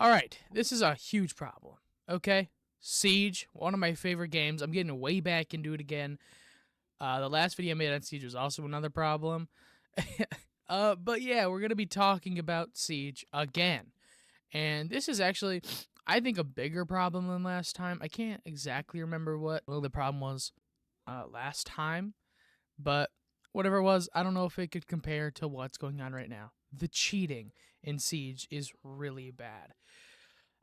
All right, this is a huge problem. Okay, Siege, one of my favorite games. I'm getting way back into it again. The last video I made on Siege was also another problem. But yeah, we're gonna be talking about Siege again, and this is actually, I think, a bigger problem than last time. I can't exactly remember what the problem was last time, but whatever it was, I don't know if it could compare to what's going on right now. The cheating in Siege is really bad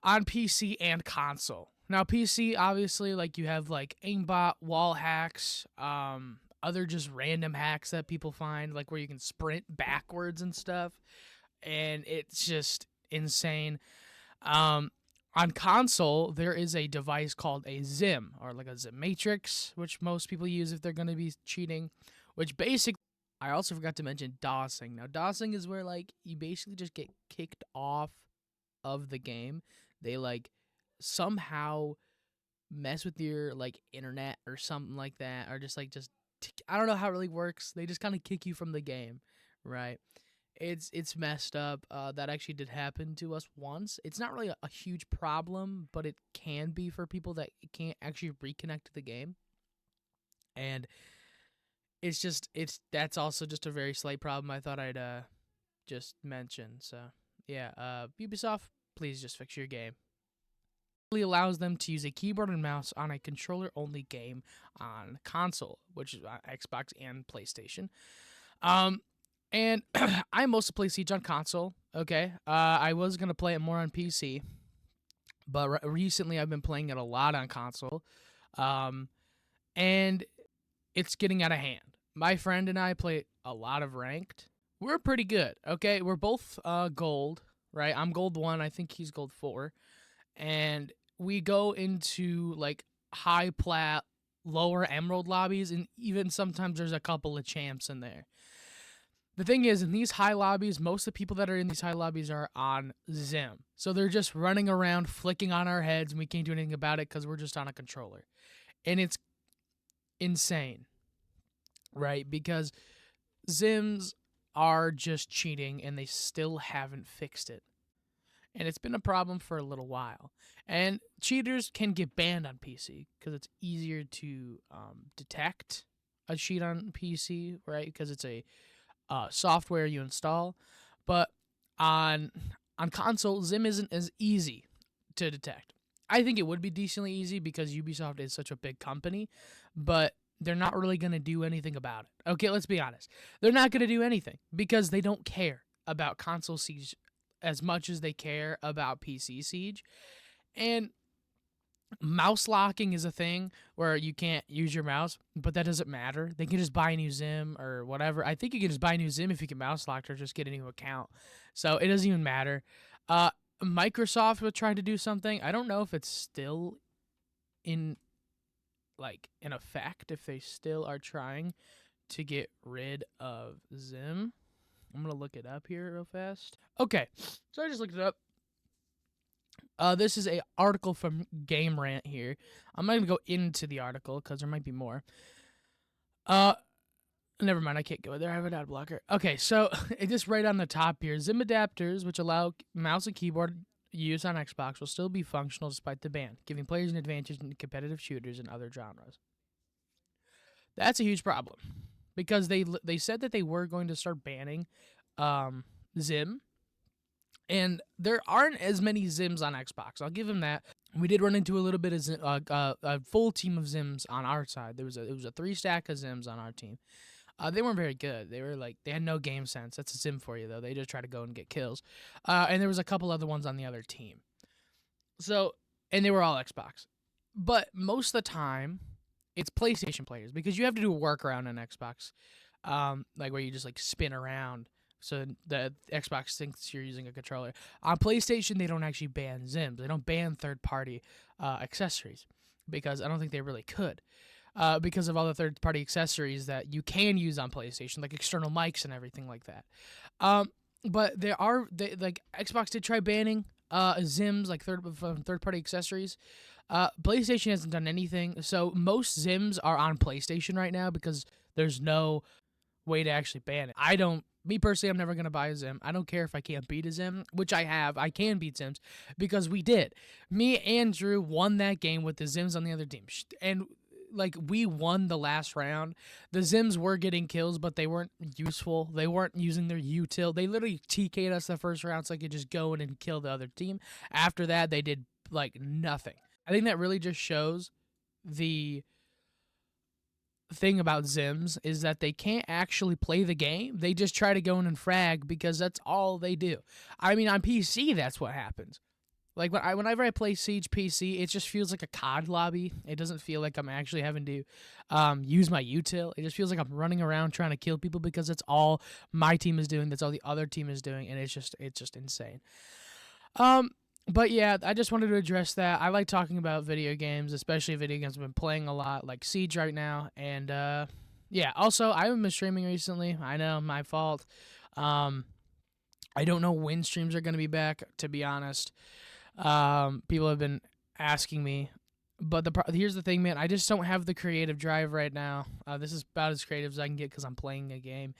on PC and console. Now, PC, obviously, like you have like aimbot, wall hacks, other just random hacks that people find, like where you can sprint backwards and stuff, and it's just insane. On console, there is a device called a Zim, or like a Zim Matrix, which most people use if they're going to be cheating, which basically, I also forgot to mention DOSing. Now, DOSing is where like you basically just get kicked off of the game. They like somehow mess with your like internet or something like that, or just I don't know how it really works. They just kind of kick you from the game, right? It's messed up. That actually did happen to us once. It's not really a huge problem, but it can be for people that can't actually reconnect to the game. And that's also just a very slight problem I thought I'd just mention. So yeah, Ubisoft, please just fix your game. It really allows them to use a keyboard and mouse on a controller-only game on console, which is Xbox and PlayStation. And I mostly play Siege on console. Okay, I was gonna play it more on PC, but recently I've been playing it a lot on console, and it's getting out of hand. My friend and I play a lot of ranked. We're pretty good. Okay, we're both gold, right? I'm gold 1. I think he's gold 4, and we go into like high plat, lower emerald lobbies, and even sometimes there's a couple of champs in there. The thing is, in these high lobbies, most of the people that are in these high lobbies are on Zim. So they're just running around, flicking on our heads, and we can't do anything about it because we're just on a controller. And it's insane, right? Because Zims are just cheating, and they still haven't fixed it. And it's been a problem for a little while. And cheaters can get banned on PC because it's easier to detect a cheat on PC, right? Because it's a software you install, but on console, Zim isn't as easy to detect. I think it would be decently easy because Ubisoft is such a big company, but they're not really going to do anything about it. Okay, let's be honest. They're not going to do anything because they don't care about console Siege as much as they care about PC Siege. And mouse locking is a thing where you can't use your mouse, but that doesn't matter. They can just buy a new Zim or whatever. I think you can just buy a new Zim if you can mouse lock or just get a new account. So it doesn't even matter. Microsoft was trying to do something. I don't know if it's still in effect, if they still are trying to get rid of Zim. I'm going to look it up here real fast. Okay, so I just looked it up. This is a article from Game Rant here. I'm not going to go into the article because there might be more. Never mind, I can't go there. I have an ad blocker. Okay, so it just right on the top here. Zim adapters, which allow mouse and keyboard use on Xbox, will still be functional despite the ban, giving players an advantage in competitive shooters and other genres. That's a huge problem because they said that they were going to start banning Zim. And there aren't as many Zims on Xbox. I'll give them that. We did run into a little bit of a full team of Zims on our side. It was a 3-stack of Zims on our team. They weren't very good. They had no game sense. That's a Zim for you though. They just try to go and get kills. And there was a couple other ones on the other team. So, and they were all Xbox. But most of the time, it's PlayStation players because you have to do a workaround on Xbox, like where you just like spin around. So the Xbox thinks you're using a controller. On PlayStation, they don't actually ban Zims. They don't ban third-party accessories because I don't think they really could because of all the third-party accessories that you can use on PlayStation, like external mics and everything like that. But Xbox did try banning Zims, like third-party accessories. PlayStation hasn't done anything. So most Zims are on PlayStation right now because there's no way to actually ban it. Me personally, I'm never going to buy a Zim. I don't care if I can't beat a Zim, which I have. I can beat Zims because we did. Me and Drew won that game with the Zims on the other team. And like we won the last round. The Zims were getting kills, but they weren't useful. They weren't using their util. They literally TK'd us the first round so I could just go in and kill the other team. After that, they did like nothing. I think that really just shows the thing about Zims is that they can't actually play the game. They just try to go in and frag because that's all they do. I mean, on PC, that's what happens. Like whenever I play Siege PC, it just feels like a COD lobby. It doesn't feel like I'm actually having to use my util. It just feels like I'm running around trying to kill people because that's all my team is doing. That's all the other team is doing, and it's just insane. But yeah, I just wanted to address that. I like talking about video games, especially video games I've been playing a lot, like Siege right now. And yeah, also I haven't been streaming recently. I know, my fault. I don't know when streams are gonna be back, to be honest. People have been asking me, but here's the thing, man. I just don't have the creative drive right now. This is about as creative as I can get because I'm playing a game.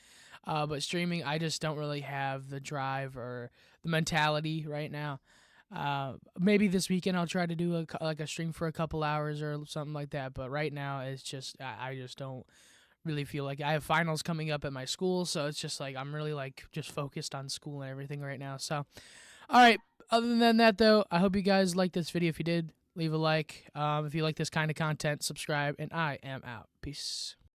But streaming, I just don't really have the drive or the mentality right now. Maybe this weekend I'll try to do a stream for a couple hours or something like that. But right now it's just I just don't really feel like I have finals coming up at my school, so it's just like I'm really like just focused on school and everything right now. So, all right. Other than that, though, I hope you guys liked this video. If you did, leave a like. If you like this kind of content, subscribe, and I am out. Peace.